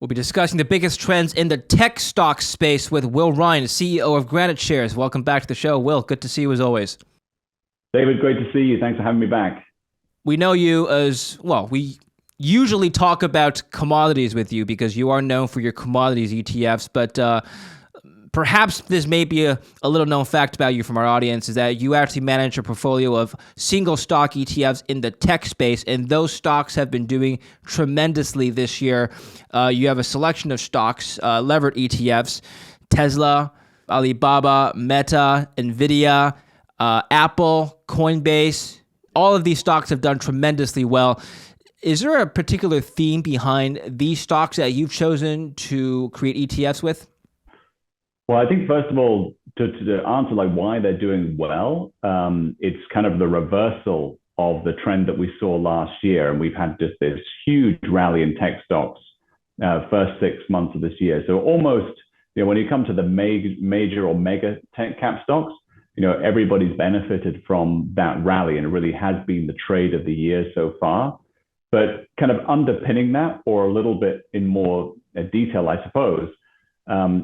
We'll be discussing the biggest trends in the tech stock space with Will Rhind, CEO of GraniteShares. Welcome back to the show, Will. Good to see you as always. David, great to see you. Thanks for having me back. We know you as, well, we usually talk about commodities with you because you are known for your commodities ETFs, but perhaps this may be a little known fact about you from our audience is that you actually manage a portfolio of single stock ETFs in the tech space, and those stocks have been doing tremendously this year. You have a selection of stocks, levered ETFs, Tesla, Alibaba, Meta, NVIDIA, Apple, Coinbase. All of these stocks have done tremendously well. Is there a particular theme behind these stocks that you've chosen to create ETFs with? Well, I think first of all, to answer like why they're doing well, it's kind of the reversal of the trend that we saw last year, and we've had just this huge rally in tech stocks first 6 months of this year. So almost, when you come to the major or mega tech cap stocks, everybody's benefited from that rally, and it really has been the trade of the year so far. But kind of underpinning that, or a little bit in more detail, I suppose,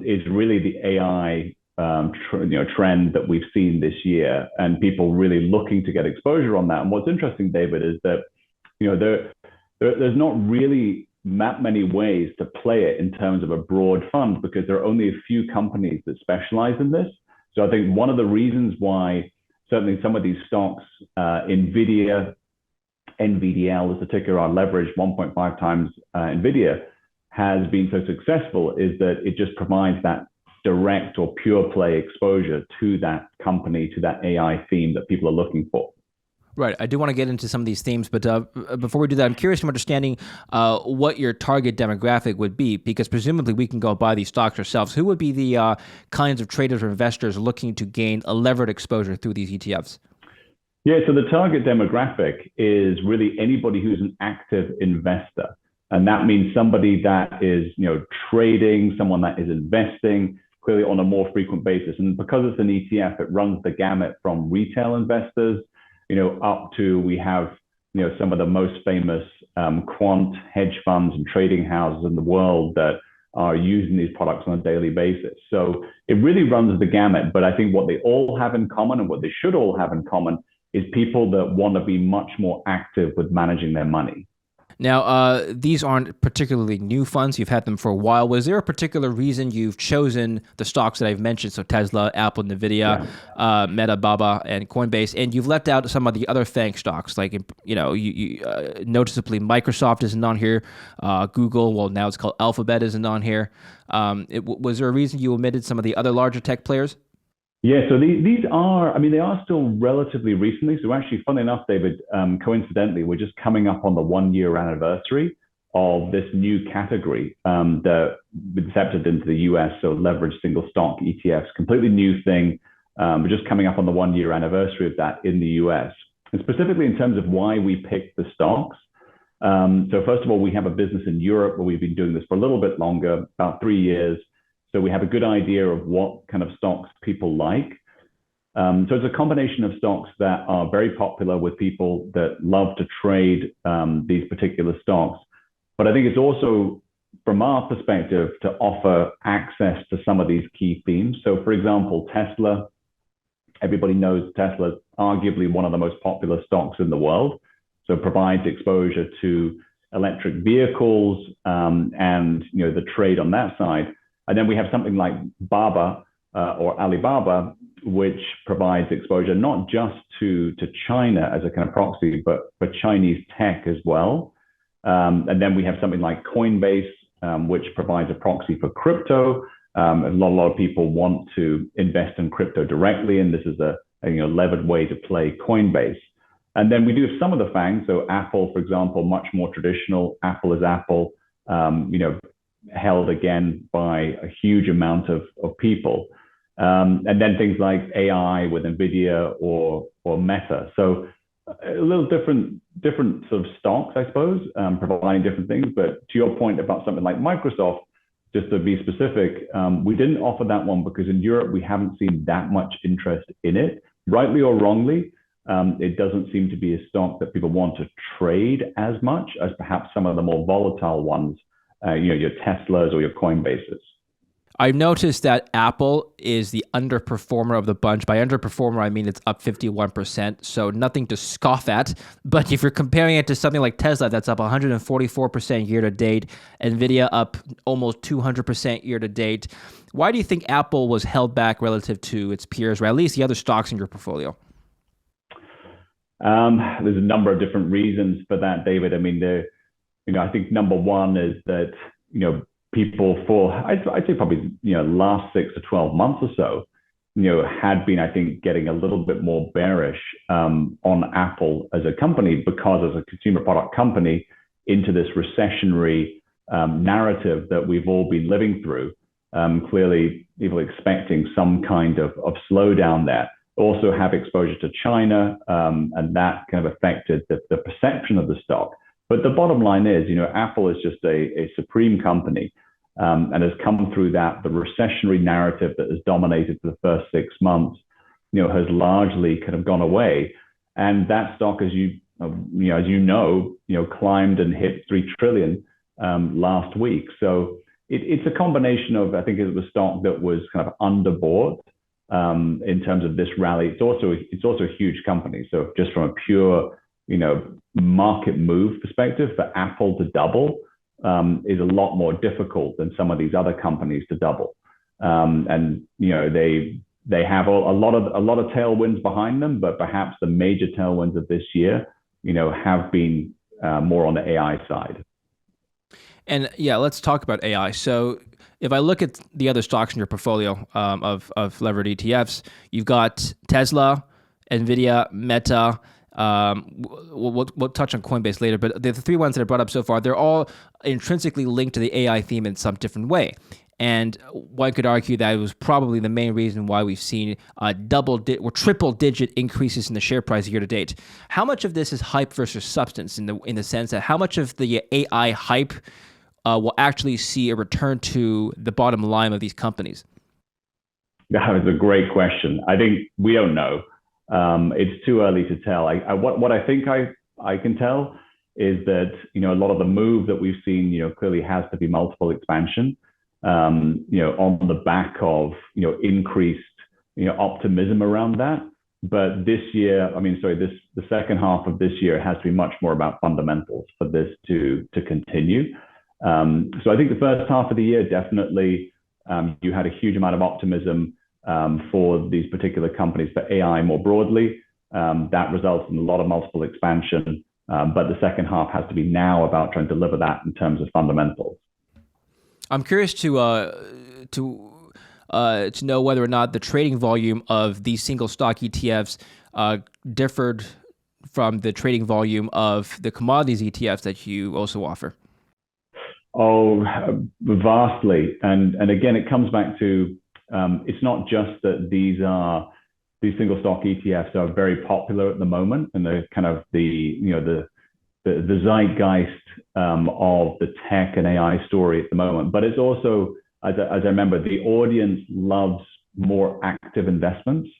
is really the AI trend that we've seen this year, and people really looking to get exposure on that. And what's interesting, David, is that there's not really that many ways to play it in terms of a broad fund, because there are only a few companies that specialize in this. So I think one of the reasons why certainly some of these stocks, NVIDIA, NVDL is the ticker on leverage 1.5 times NVIDIA, has been so successful is that it just provides that direct or pure play exposure to that company, to that AI theme that people are looking for. Right. I do want to get into some of these themes, but before we do that, I'm curious from understanding what your target demographic would be, because presumably we can go buy these stocks ourselves. Who would be the kinds of traders or investors looking to gain a levered exposure through these ETFs? Yeah, so the target demographic is really anybody who's an active investor. And that means somebody that is, trading, someone that is investing clearly on a more frequent basis. And because it's an ETF, it runs the gamut from retail investors, up to we have, some of the most famous quant hedge funds and trading houses in the world that are using these products on a daily basis. So it really runs the gamut. But I think what they all have in common, and what they should all have in common, is people that want to be much more active with managing their money. Now, these aren't particularly new funds. You've had them for a while. Was there a particular reason you've chosen the stocks that I've mentioned, so Tesla, Apple, NVIDIA, Meta, Baba, and Coinbase, and you've left out some of the other FANG stocks, like, noticeably Microsoft isn't on here, Google, well, now it's called Alphabet, isn't on here. Was there a reason you omitted some of the other larger tech players? Yeah, so these are, they are still relatively recently. So actually, funny enough, David, coincidentally, we're just coming up on the 1-year anniversary of this new category that accepted into the US. So leveraged single stock ETFs, completely new thing. We're just coming up on the 1-year anniversary of that in the US. And specifically in terms of why we picked the stocks. So first of all, we have a business in Europe where we've been doing this for a little bit longer, about 3 years. So we have a good idea of what kind of stocks people like. So it's a combination of stocks that are very popular with people that love to trade these particular stocks. But I think it's also, from our perspective, to offer access to some of these key themes. So for example, Tesla, everybody knows Tesla is arguably one of the most popular stocks in the world. So it provides exposure to electric vehicles and the trade on that side. And then we have something like Baba or Alibaba, which provides exposure not just to China as a kind of proxy, but for Chinese tech as well. And then we have something like Coinbase, which provides a proxy for crypto. A lot of people want to invest in crypto directly, and this is a levered way to play Coinbase. And then we do have some of the FANGs. So Apple, for example, much more traditional. Apple is Apple. Held again by a huge amount of people. And then things like AI with NVIDIA or Meta. So a little different sort of stocks, I suppose, providing different things. But to your point about something like Microsoft, just to be specific, we didn't offer that one because in Europe, we haven't seen that much interest in it. Rightly or wrongly, it doesn't seem to be a stock that people want to trade as much as perhaps some of the more volatile ones your Teslas or your Coinbases. I've noticed that Apple is the underperformer of the bunch. By underperformer, I mean it's up 51%, so nothing to scoff at. But if you're comparing it to something like Tesla, that's up 144% year to date, Nvidia up almost 200% year to date. Why do you think Apple was held back relative to its peers, or at least the other stocks in your portfolio? There's a number of different reasons for that, David. I mean, I think number one is that, people for, I'd say probably, last 6 to 12 months or so, had been, I think, getting a little bit more bearish on Apple as a company because as a consumer product company into this recessionary narrative that we've all been living through. Clearly, people expecting some kind of slowdown there. Also have exposure to China, and that kind of affected the perception of the stock. But the bottom line is, Apple is just a supreme company, and has come through that. The recessionary narrative that has dominated for the first 6 months, has largely kind of gone away. And that stock, as you climbed and hit 3 trillion last week. So it's a combination of, I think it was a stock that was kind of underbought in terms of this rally. It's also a huge company. So just from a pure, market move perspective, for Apple to double is a lot more difficult than some of these other companies to double. And they have a lot of tailwinds behind them, but perhaps the major tailwinds of this year, have been more on the AI side. And yeah, let's talk about AI. So if I look at the other stocks in your portfolio of levered ETFs, you've got Tesla, Nvidia, Meta. We'll touch on Coinbase later, but the 3 ones that I brought up so far, they're all intrinsically linked to the AI theme in some different way. And one could argue that it was probably the main reason why we've seen triple-digit increases in the share price year to date. How much of this is hype versus substance in the sense that how much of the AI hype will actually see a return to the bottom line of these companies? That is a great question. I think we don't know. It's too early to tell. What I think I can tell is that, a lot of the move that we've seen, clearly has to be multiple expansion, on the back of, increased, optimism around that. But this year, the second half of this year has to be much more about fundamentals for this to continue. So I think the first half of the year, definitely, you had a huge amount of optimism for these particular companies, for AI more broadly. That results in a lot of multiple expansion. But the second half has to be now about trying to deliver that in terms of fundamentals. I'm curious to know whether or not the trading volume of these single stock ETFs differed from the trading volume of the commodities ETFs that you also offer. Oh, vastly. And again, it comes back to, it's not just that these single stock ETFs are very popular at the moment, and they're kind of the zeitgeist of the tech and AI story at the moment. But it's also, as I remember, the audience loves more active investments.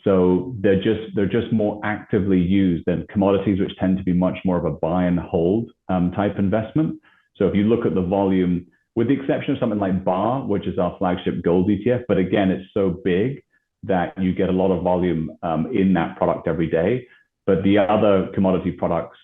So they're just more actively used than commodities, which tend to be much more of a buy and hold type investment. So if you look at the volume, with the exception of something like BAR, which is our flagship gold ETF, but again, it's so big that you get a lot of volume in that product every day. But the other commodity products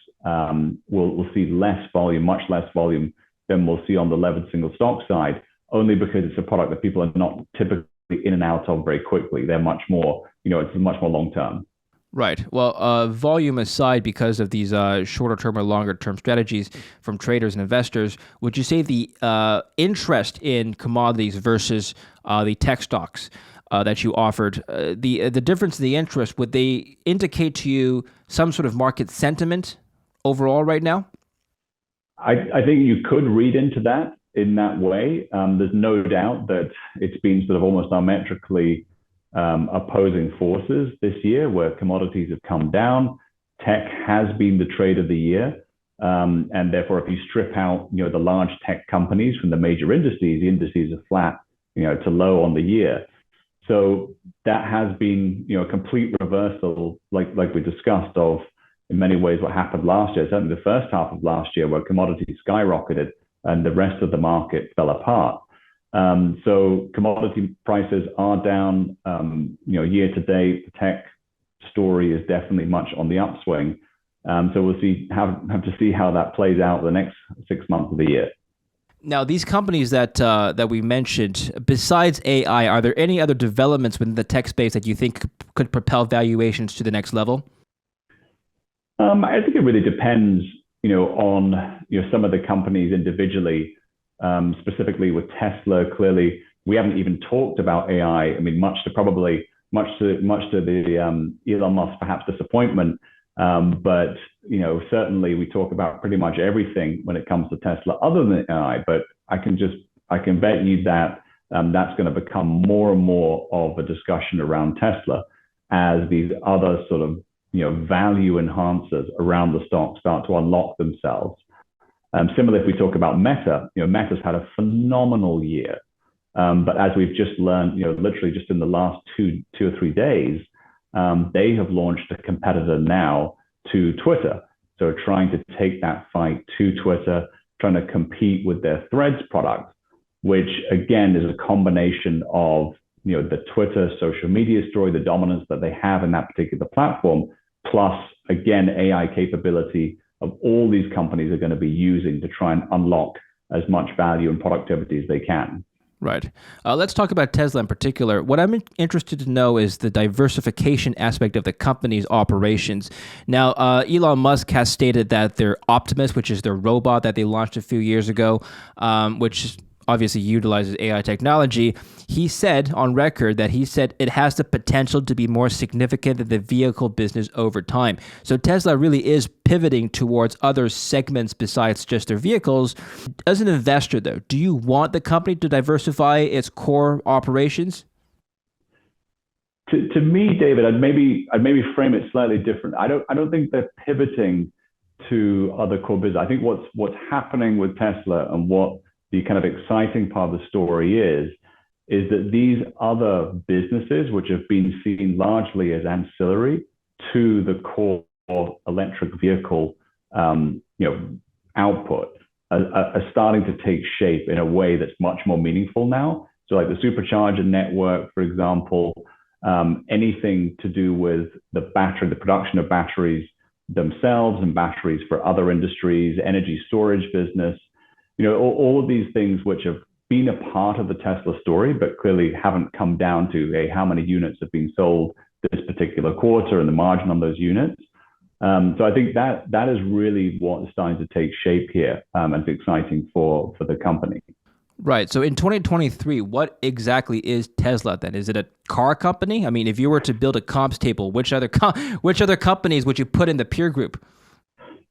will see less volume, much less volume than we'll see on the levered single stock side, only because it's a product that people are not typically in and out of very quickly. They're much more, it's much more long term. Right. Well, volume aside, because of these shorter term or longer term strategies from traders and investors, would you say the interest in commodities versus the tech stocks that you offered, the difference in the interest, would they indicate to you some sort of market sentiment overall right now? I think you could read into that in that way. There's no doubt that it's been sort of almost diametrically opposing forces this year, where commodities have come down. Tech has been the trade of the year. And therefore, if you strip out, the large tech companies from the major indices, the indices are flat, to low on the year. So that has been, a complete reversal, like we discussed, of in many ways what happened last year. Certainly the first half of last year, where commodities skyrocketed, and the rest of the market fell apart. So commodity prices are down. Year to date, the tech story is definitely much on the upswing. So we'll have to see how that plays out the next 6 months of the year. Now, these companies that we mentioned, besides AI, are there any other developments within the tech space that you think could propel valuations to the next level? I think it really depends, on some of the companies individually. Specifically with Tesla, clearly we haven't even talked about AI. I mean, much to the Elon Musk perhaps disappointment. But certainly we talk about pretty much everything when it comes to Tesla, other than AI. But I can bet you that that's going to become more and more of a discussion around Tesla as these other sort of value enhancers around the stock start to unlock themselves. Similarly, if we talk about Meta, Meta's had a phenomenal year. But as we've just learned, literally just in the last two or 3 days, they have launched a competitor now to Twitter. So trying to take that fight to Twitter, trying to compete with their Threads product, which again is a combination of the Twitter social media story, the dominance that they have in that particular platform, plus again AI capability of all these companies are going to be using to try and unlock as much value and productivity as they can. Right. Let's talk about Tesla in particular. What I'm interested to know is the diversification aspect of the company's operations. Now, Elon Musk has stated that their Optimus, which is their robot that they launched a few years ago, which obviously utilizes AI technology, he said on record that it has the potential to be more significant than the vehicle business over time. So Tesla really is pivoting towards other segments besides just their vehicles. As an investor, though, do you want the company to diversify its core operations? To me, David, I'd maybe frame it slightly different. I don't think they're pivoting to other core business. I think what's happening with Tesla and what the kind of exciting part of the story is that these other businesses, which have been seen largely as ancillary to the core electric vehicle, output, are starting to take shape in a way that's much more meaningful now. So, like the supercharger network, for example, anything to do with the production of batteries themselves and batteries for other industries, energy storage business. All of these things which have been a part of the Tesla story, but clearly haven't come down to how many units have been sold this particular quarter and the margin on those units. So I think that is really what is starting to take shape here, and it's exciting for the company. Right. So in 2023, what exactly is Tesla then? Is it a car company? I mean, if you were to build a comps table, which other companies would you put in the peer group?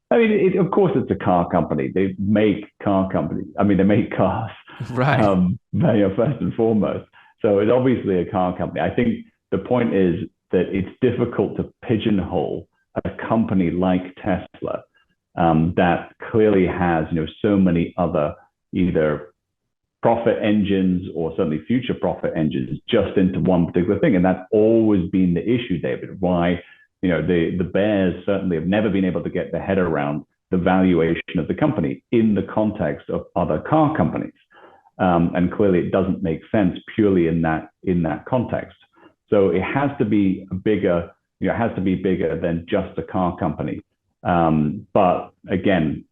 I mean, of course, it's a car company. They make car companies. I mean, they make cars, right? First and foremost. So it's obviously a car company. I think the point is that it's difficult to pigeonhole a company like Tesla that clearly has, so many other either profit engines or certainly future profit engines just into one particular thing, and that's always been the issue, David. Why? The bears certainly have never been able to get their head around the valuation of the company in the context of other car companies. And clearly it doesn't make sense purely in that context. So it has to be bigger, than just a car company. But again,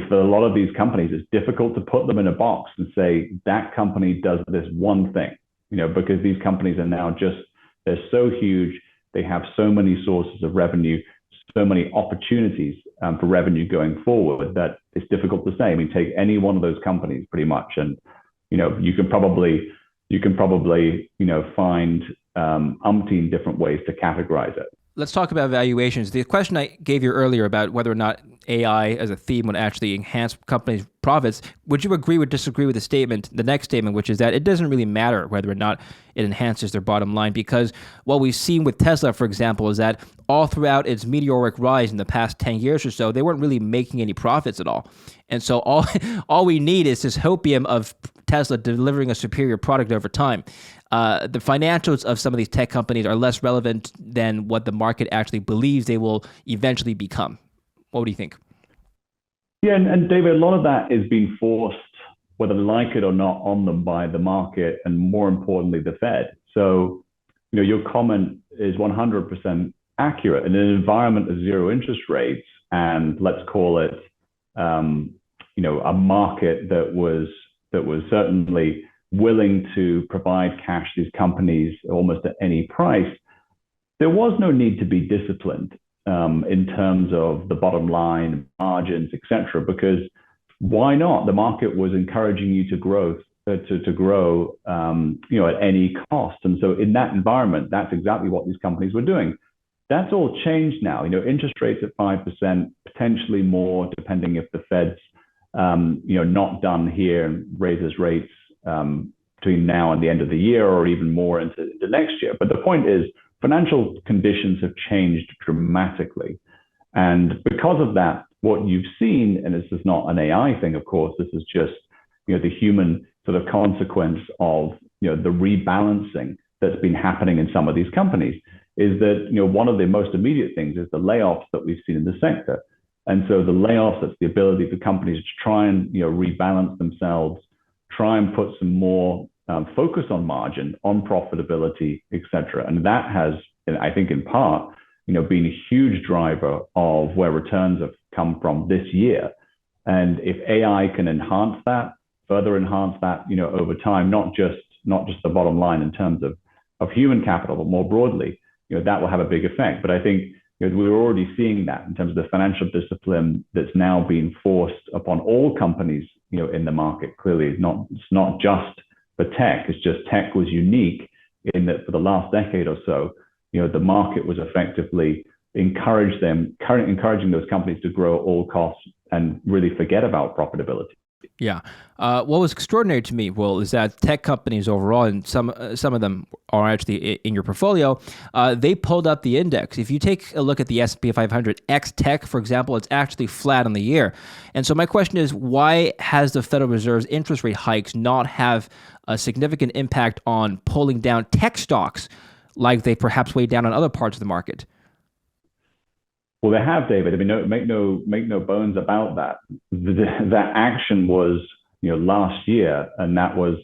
for a lot of these companies, it's difficult to put them in a box and say that company does this one thing, because these companies are now they're so huge. They have so many sources of revenue, so many opportunities for revenue going forward that it's difficult to say. I mean, take any one of those companies pretty much, and you can probably find umpteen different ways to categorize it. Let's talk about valuations. The question I gave you earlier about whether or not AI as a theme would actually enhance companies' profits, would you agree or disagree with the next statement, which is that it doesn't really matter whether or not it enhances their bottom line? Because what we've seen with Tesla, for example, is that all throughout its meteoric rise in the past 10 years or so, they weren't really making any profits at all. And so all we need is this hopium of Tesla delivering a superior product over time. The financials of some of these tech companies are less relevant than what the market actually believes they will eventually become. What do you think? Yeah, and David, a lot of that is being forced whether they like it or not, on them by the market and, more importantly, the Fed. So, your comment is 100% accurate. In an environment of zero interest rates, and let's call it, a market that was certainly willing to provide cash to these companies almost at any price, there was no need to be disciplined in terms of the bottom line, margins, etc. Because why not? The market was encouraging you to grow, at any cost. And so in that environment, that's exactly what these companies were doing. That's all changed now. Interest rates at 5%, potentially more, depending if the Fed's, not done here and raises rates between now and the end of the year, or even more into the next year. But the point is, financial conditions have changed dramatically. And because of that, what you've seen, and this is not an AI thing, of course, this is just, the human sort of consequence of, the rebalancing that's been happening in some of these companies, is that, one of the most immediate things is the layoffs that we've seen in the sector. And so the layoffs, that's the ability for companies to try and, rebalance themselves, try and put some more focus on margin, on profitability, et cetera. And that has, I think, in part, been a huge driver of where returns have come from this year. And if AI can enhance that, further enhance that, over time, not just the bottom line in terms of human capital, but more broadly, that will have a big effect. But I think we're already seeing that in terms of the financial discipline that's now being forced upon all companies, in the market. Clearly, it's not just for tech. It's just tech was unique in that for the last decade or so, the market was effectively encouraging those companies to grow at all costs and really forget about profitability. Yeah. What was extraordinary to me, Will, is that tech companies overall, and some of them are actually in your portfolio, they pulled up the index. If you take a look at the S&P 500 X Tech, for example, it's actually flat on the year. And so my question is, why has the Federal Reserve's interest rate hikes not have a significant impact on pulling down tech stocks like they perhaps weighed down on other parts of the market? Well, they have, David. I mean, make no bones about that. That action was, last year, and that was,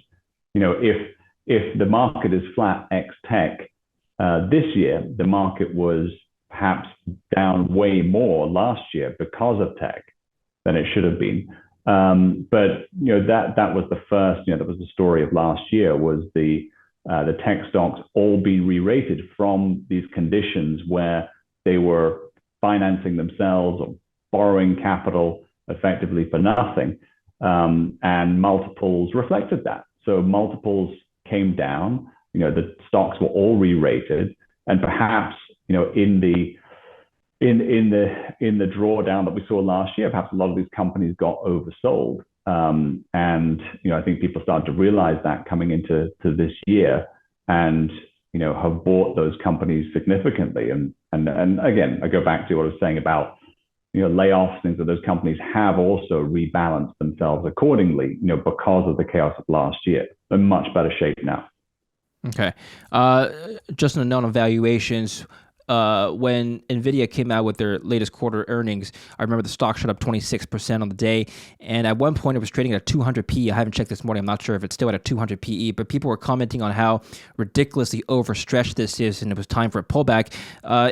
if the market is flat ex tech, this year the market was perhaps down way more last year because of tech than it should have been. But that was the first, that was the story of last year, was the tech stocks all being re-rated from these conditions where they were financing themselves or borrowing capital effectively for nothing. And multiples reflected that. So multiples came down, the stocks were all re-rated, and perhaps, in the drawdown that we saw last year, perhaps a lot of these companies got oversold. And, I think people started to realize that coming into this year, and, have bought those companies significantly. And again, I go back to what I was saying about, layoffs, things that those companies have also rebalanced themselves accordingly, because of the chaos of last year. They're in much better shape now. Okay. Just on a note on valuations, when NVIDIA came out with their latest quarter earnings, I remember the stock shot up 26% on the day. And at one point, it was trading at a 200 PE. I haven't checked this morning. I'm not sure if it's still at a 200 PE, but people were commenting on how ridiculously overstretched this is, and it was time for a pullback.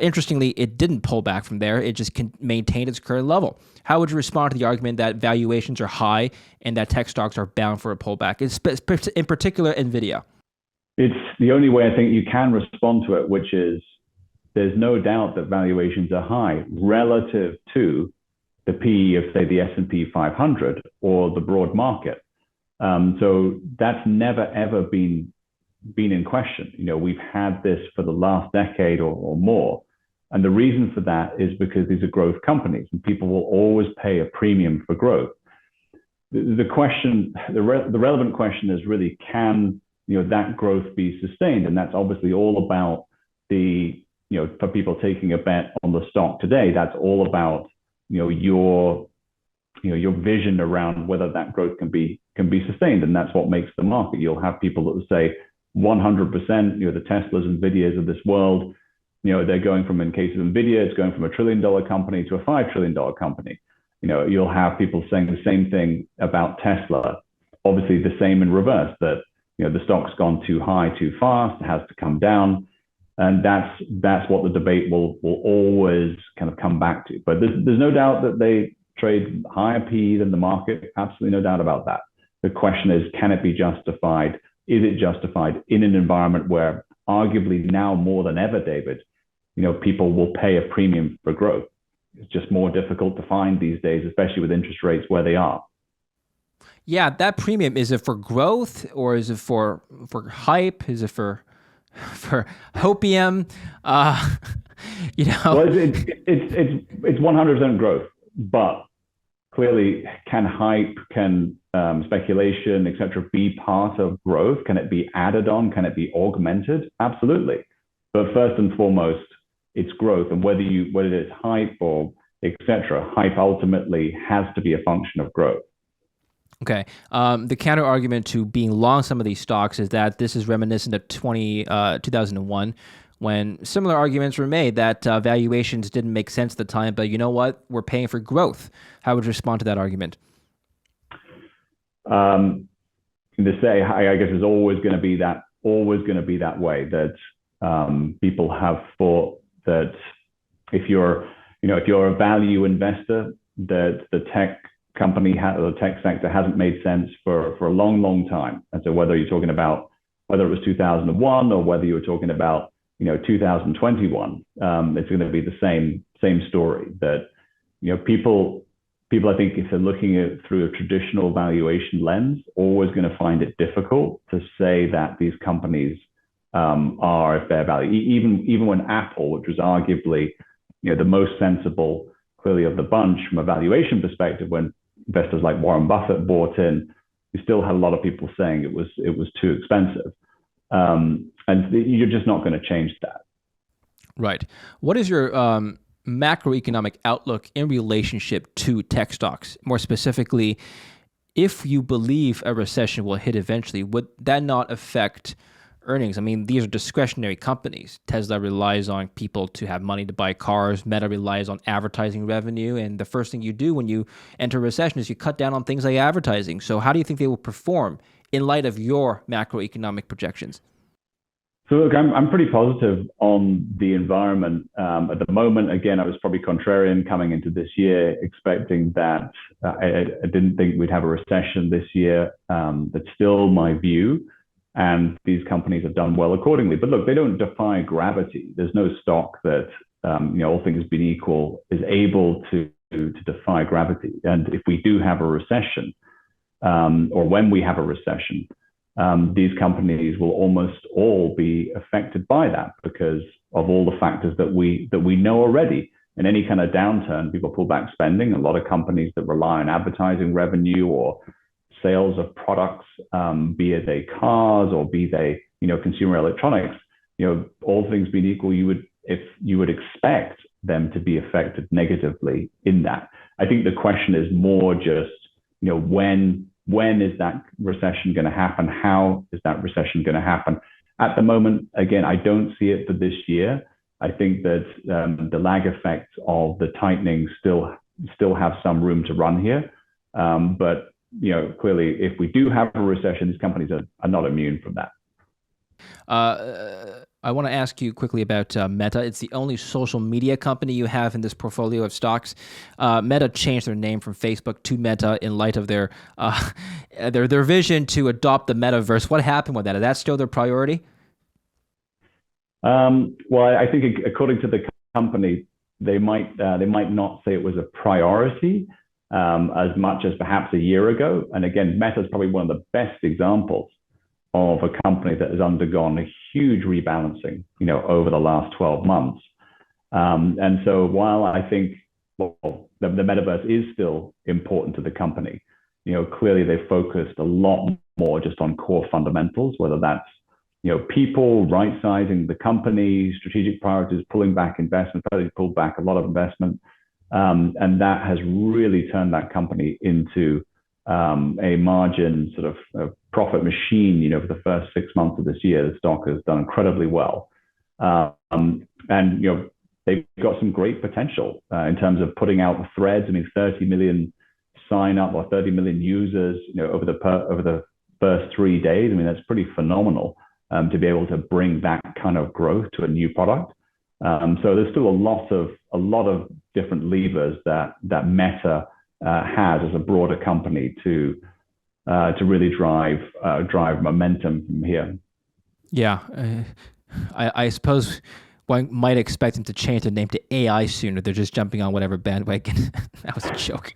Interestingly, it didn't pull back from there. It just maintained its current level. How would you respond to the argument that valuations are high and that tech stocks are bound for a pullback, in particular NVIDIA? It's the only way I think you can respond to it, which is, there's no doubt that valuations are high relative to the PE of, say, the S&P 500 or the broad market. So that's never, ever been in question. We've had this for the last decade or more. And the reason for that is because these are growth companies, and people will always pay a premium for growth. The relevant question is really, can that growth be sustained? And that's obviously all about for people taking a bet on the stock today, that's all about, your vision around whether that growth can be sustained. And that's what makes the market. You'll have people that will say 100%, the Teslas and NVIDIAs of this world, they're going from, in case of NVIDIA, it's going from $1 trillion company to a $5 trillion company. You'll have people saying the same thing about Tesla. obviously the same in reverse, that the stock's gone too high too fast, it has to come down. And that's what the debate will always kind of come back to. But there's no doubt that they trade higher PE than the market. Absolutely no doubt about that. The question is, can it be justified? Is it justified in an environment where arguably now more than ever, David, people will pay a premium for growth? It's just more difficult to find these days, especially with interest rates where they are. Yeah, that premium, is it for growth or is it for hype? Is it for hopium? Well, it's 100% growth, but clearly, can hype, can speculation, etc., be part of growth? Can it be added on? Can it be augmented? Absolutely. But first and foremost, it's growth, and whether it's hype or etc., hype ultimately has to be a function of growth. Okay. The counter argument to being long some of these stocks is that this is reminiscent of 2001, when similar arguments were made that valuations didn't make sense at the time, but you know what? We're paying for growth. How would you respond to that argument? To say, I guess, is always going to be that way, that people have thought that if you're a value investor, that the tech company or the tech sector hasn't made sense for a long time. And so whether it was 2001 or whether you were talking about 2021, it's going to be the same story, that people I think, if they're looking at it through a traditional valuation lens, always going to find it difficult to say that these companies are a fair value. Even when Apple, which was arguably the most sensible clearly of the bunch from a valuation perspective, when investors like Warren Buffett bought in, we still had a lot of people saying it was too expensive. And you're just not going to change that. Right. What is your macroeconomic outlook in relationship to tech stocks? More specifically, if you believe a recession will hit eventually, would that not affect earnings? I mean, these are discretionary companies. Tesla relies on people to have money to buy cars. Meta relies on advertising revenue. And the first thing you do when you enter a recession is you cut down on things like advertising. So how do you think they will perform in light of your macroeconomic projections? So look, I'm pretty positive on the environment at the moment. Again, I was probably contrarian coming into this year, expecting that I didn't think we'd have a recession this year. That's still my view, and these companies have done well accordingly. But look, they don't defy gravity. There's no stock that, all things being equal, is able to defy gravity. And if we do have a recession, or when we have a recession, these companies will almost all be affected by that because of all the factors that we know already. In any kind of downturn, people pull back spending. A lot of companies that rely on advertising revenue or sales of products, be it they cars or be they consumer electronics, all things being equal, you would expect them to be affected negatively in that. I think the question is more just when is that recession going to happen? How is that recession going to happen? At the moment, again, I don't see it for this year. I think that the lag effects of the tightening still have some room to run here. But clearly, if we do have a recession, these companies are not immune from that. I want to ask you quickly about Meta. It's the only social media company you have in this portfolio of stocks. Meta changed their name from Facebook to Meta in light of their vision to adopt the metaverse. What happened with that? Is that still their priority? Well, I think according to the company, they might not say it was a priority as much as perhaps a year ago. And again, Meta is probably one of the best examples of a company that has undergone a huge rebalancing, over the last 12 months. And so while I think the metaverse is still important to the company, clearly they focused a lot more just on core fundamentals, whether that's, people, right-sizing the company, strategic priorities, pulling back investment, they pulled back a lot of investment. And that has really turned that company into a margin sort of profit machine. For the first 6 months of this year, the stock has done incredibly well. And they've got some great potential in terms of putting out the threads. I mean, 30 million sign up or 30 million users, over the first 3 days. I mean, that's pretty phenomenal to be able to bring that kind of growth to a new product. So there's still a lot of different levers that Meta has as a broader company to really drive momentum from here. Yeah, I suppose one might expect them to change the name to AI soon, or they're just jumping on whatever bandwagon. That was a joke.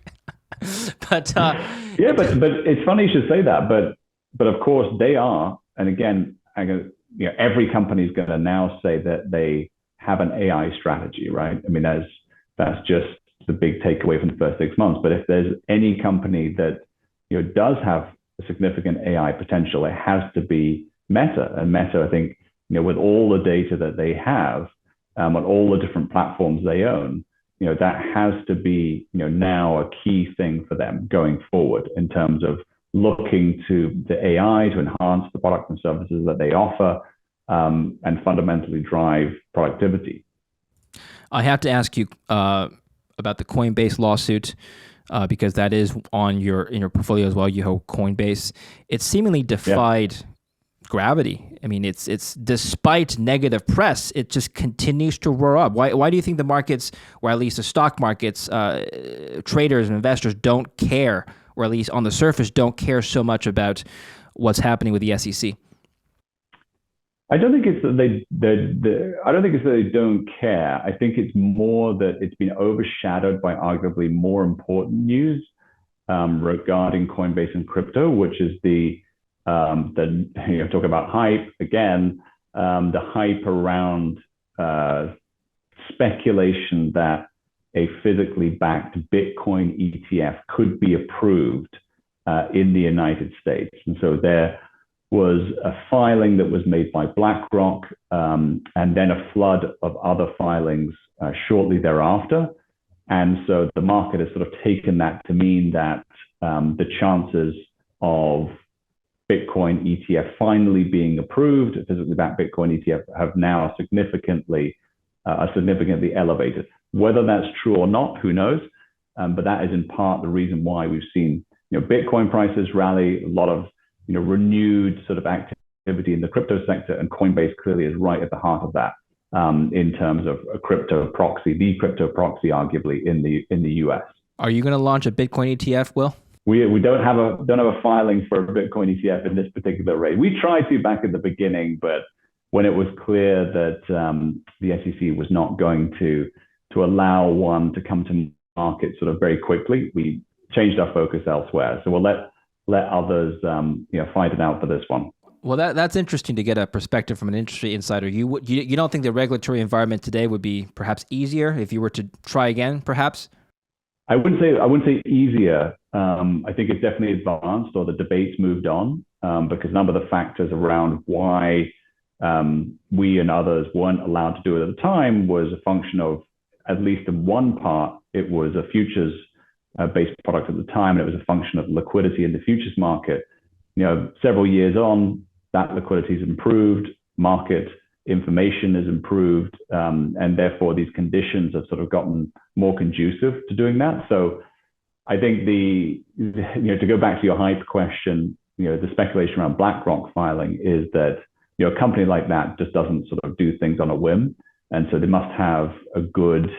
But yeah, but it's funny you should say that. But of course they are, and again, every company is going to now say that they have an AI strategy, right? I mean, that's just the big takeaway from the first 6 months. But if there's any company that does have a significant AI potential, it has to be Meta. And Meta, I think, with all the data that they have, on all the different platforms they own, that has to be now a key thing for them going forward in terms of looking to the AI to enhance the products and services that they offer, and fundamentally drive productivity. I have to ask you about the Coinbase lawsuit, because that is in your portfolio as well. You hold Coinbase. It seemingly defied gravity. I mean, it's despite negative press, it just continues to roar up. Why do you think the markets, or at least the stock markets, traders and investors don't care, or at least on the surface don't care so much about what's happening with the SEC? I don't think it's that I don't think it's that they don't care. I think it's more that it's been overshadowed by arguably more important news regarding Coinbase and crypto, which is talk about hype again, the hype around speculation that a physically backed Bitcoin ETF could be approved in the United States. And so there was a filing that was made by BlackRock, and then a flood of other filings shortly thereafter. And so the market has sort of taken that to mean that the chances of Bitcoin ETF finally being approved, a physically backed Bitcoin ETF, have now significantly elevated. Whether that's true or not, who knows? But that is in part the reason why we've seen Bitcoin prices rally, a lot of renewed sort of activity in the crypto sector, and Coinbase clearly is right at the heart of that in terms of a crypto proxy, the crypto proxy, arguably in the US. Are you going to launch a Bitcoin ETF, Will? We don't have a filing for a Bitcoin ETF in this particular rate. We tried to back at the beginning, but when it was clear that the SEC was not going to allow one to come to market sort of very quickly, we changed our focus elsewhere. So we'll let others fight it out for this one. Well, that's interesting to get a perspective from an industry insider. You don't think the regulatory environment today would be perhaps easier if you were to try again, perhaps? I wouldn't say easier. I think it's definitely advanced, or the debate's moved on, because a number of the factors around why we and others weren't allowed to do it at the time was a function of, at least in one part, it was a futures based product at the time, and it was a function of liquidity in the futures market. Several years on, that liquidity has improved, market information is improved, and therefore these conditions have sort of gotten more conducive to doing that. So I think to go back to your hype question, the speculation around BlackRock filing is that a company like that just doesn't sort of do things on a whim, and so they must have a good,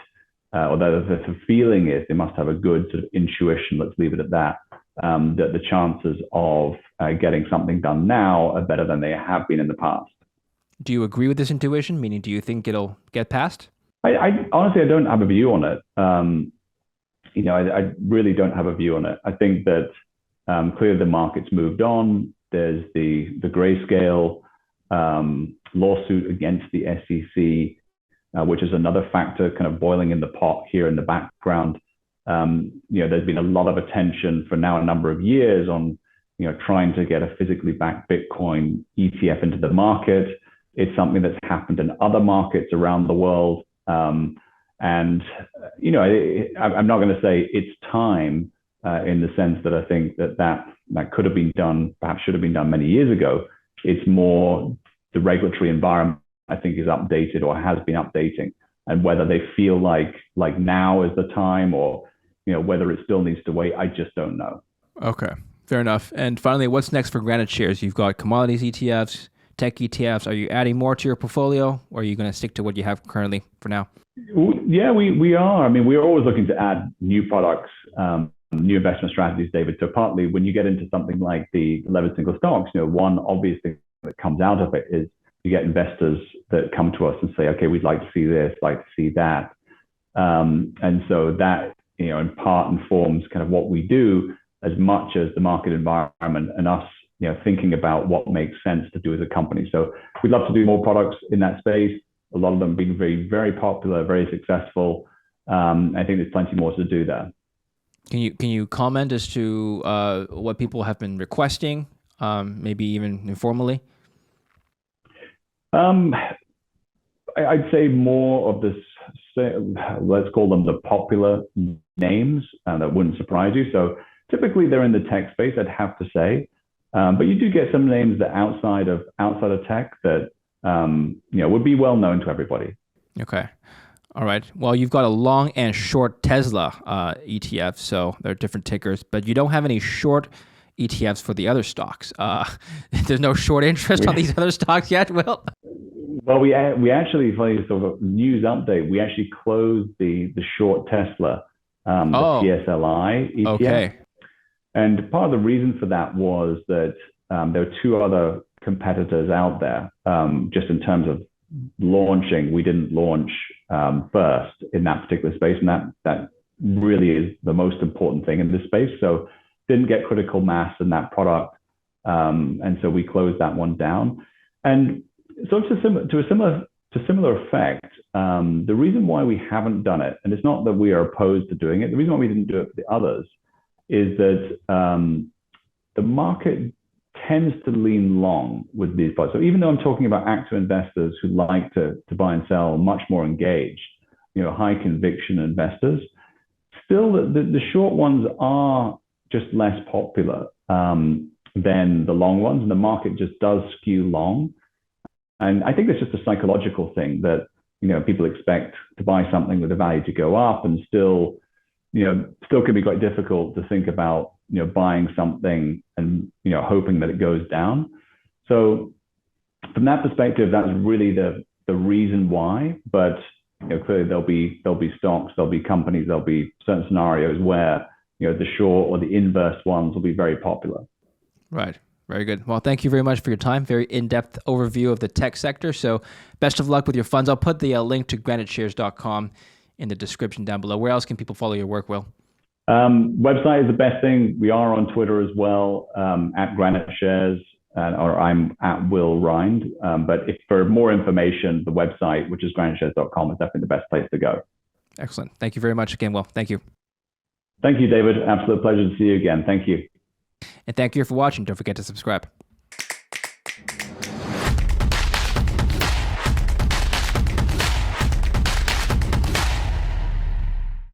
or the feeling is they must have a good sort of intuition. Let's leave it at that. That the chances of getting something done now are better than they have been in the past. Do you agree with this intuition? Meaning, do you think it'll get passed? I honestly, I don't have a view on it. I really don't have a view on it. I think that clearly the market's moved on. There's the Grayscale lawsuit against the SEC, which is another factor kind of boiling in the pot here in the background. There's been a lot of attention for now a number of years on trying to get a physically backed Bitcoin ETF into the market. It's something that's happened in other markets around the world. I'm not going to say it's time in the sense that I think that could have been done, perhaps should have been done many years ago. It's more the regulatory environment, I think, is updated or has been updating, and whether they feel like now is the time, or whether it still needs to wait, I just don't know. Okay, fair enough. And finally, what's next for GraniteShares? You've got commodities ETFs, tech ETFs. Are you adding more to your portfolio, or are you going to stick to what you have currently for now? Yeah, we are. I mean, we're always looking to add new products, new investment strategies, David. So partly when you get into something like the levered single stocks, one obvious thing that comes out of it is you get investors that come to us and say, okay, we'd like to see this, like to see that. And so that, in part informs kind of what we do as much as the market environment and us, thinking about what makes sense to do as a company. So we'd love to do more products in that space. A lot of them being very, very popular, very successful. I think there's plenty more to do there. Can you comment as to what people have been requesting, maybe even informally? I'd say more of this, let's call them the popular names, that wouldn't surprise you. So typically they're in the tech space, I'd have to say. But you do get some names that outside of tech that would be well known to everybody. Okay. All right. Well, you've got a long and short Tesla ETF, so they're different tickers, but you don't have any short ETFs for the other stocks. There's no short interest on these other stocks yet, Will? Well, we actually, funny sort of news update, we actually closed the short Tesla, the TSLI ETF. Okay. And part of the reason for that was that there were two other competitors out there. Just in terms of launching, we didn't launch first in that particular space, and that really is the most important thing in this space. So didn't get critical mass in that product, and so we closed that one down. And so to a similar effect, the reason why we haven't done it, and it's not that we are opposed to doing it, the reason why we didn't do it for the others is that the market tends to lean long with these products. So even though I'm talking about active investors who like to buy and sell, much more engaged, high conviction investors, still the short ones are just less popular than the long ones, and the market just does skew long. And I think it's just a psychological thing that people expect to buy something with the value to go up, and still can be quite difficult to think about buying something and hoping that it goes down. So from that perspective, that's really the reason why. But clearly there'll be stocks, there'll be companies, there'll be certain scenarios where the short or the inverse ones will be very popular. Right. Very good. Well, thank you very much for your time. Very in-depth overview of the tech sector. So best of luck with your funds. I'll put the link to GraniteShares.com in the description down below. Where else can people follow your work, Will? Website is the best thing. We are on Twitter as well, at GraniteShares, or I'm at Will Rhind. But if for more information, the website, which is GraniteShares.com, is definitely the best place to go. Excellent. Thank you very much again, Will. Thank you. Thank you, David. Absolute pleasure to see you again. Thank you. And thank you for watching. Don't forget to subscribe.